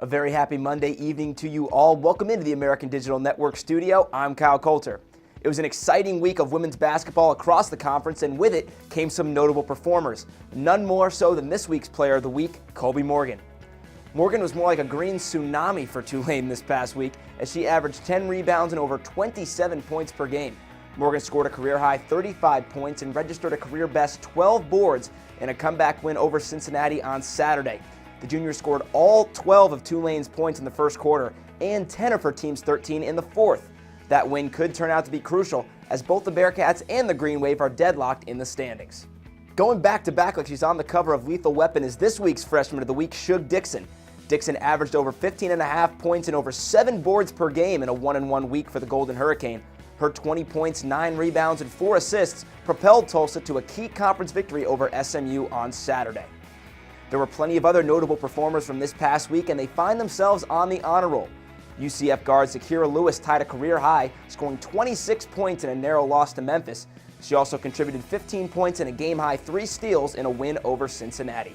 A very happy Monday evening to you all. Welcome into the American Digital Network studio. I'm Kyle Coulter. It was an exciting week of women's basketball across the conference, and with it came some notable performers. None more so than this week's Player of the Week, Kobe Morgan. Morgan was more like a green tsunami for Tulane this past week as she averaged 10 rebounds and over 27 points per game. Morgan scored a career-high 35 points and registered a career-best 12 boards in a comeback win over Cincinnati on Saturday. The junior scored all 12 of Tulane's points in the first quarter and 10 of her team's 13 in the fourth. That win could turn out to be crucial as both the Bearcats and the Green Wave are deadlocked in the standings. Going back-to-back like she's on the cover of Lethal Weapon is this week's Freshman of the Week, Shug Dixon. Dixon averaged over 15.5 points and over 7 boards per game in a 1-and-1 week for the Golden Hurricane. Her 20 points, 9 rebounds, and 4 assists propelled Tulsa to a key conference victory over SMU on Saturday. There were plenty of other notable performers from this past week, and they find themselves on the honor roll. UCF guard Zakira Lewis tied a career high, scoring 26 points in a narrow loss to Memphis. She also contributed 15 points and a game-high 3 steals in a win over Cincinnati.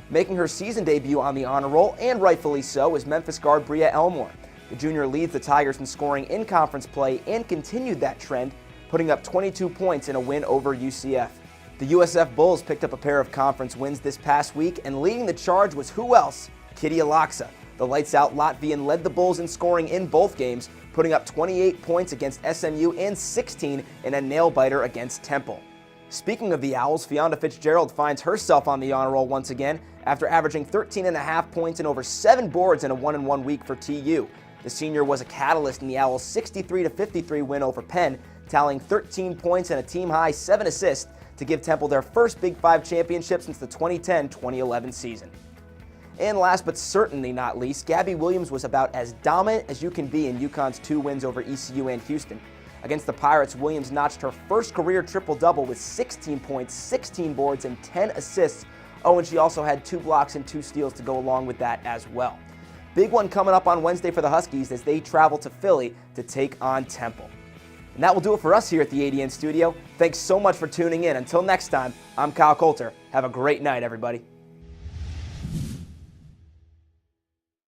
Making her season debut on the honor roll, and rightfully so, is Memphis guard Bria Elmore. The junior leads the Tigers in scoring in conference play and continued that trend, putting up 22 points in a win over UCF. The USF Bulls picked up a pair of conference wins this past week, and leading the charge was who else? Kitty Alaksa. The lights-out Latvian led the Bulls in scoring in both games, putting up 28 points against SMU and 16 in a nail-biter against Temple. Speaking of the Owls, Fionda Fitzgerald finds herself on the honor roll once again after averaging 13.5 points and over 7 boards in a 1-and-1 week for TU. The senior was a catalyst in the Owls' 63-53 win over Penn, tallying 13 points and a team-high 7 assists to give Temple their first Big Five championship since the 2010-2011 season. And last but certainly not least, Gabby Williams was about as dominant as you can be in UConn's 2 wins over ECU and Houston. Against the Pirates, Williams notched her first career triple-double with 16 points, 16 boards, and 10 assists. Oh, and she also had 2 blocks and 2 steals to go along with that as well. Big one coming up on Wednesday for the Huskies as they travel to Philly to take on Temple. And that will do it for us here at the ADN studio. Thanks so much for tuning in. Until next time, I'm Kyle Coulter. Have a great night, everybody.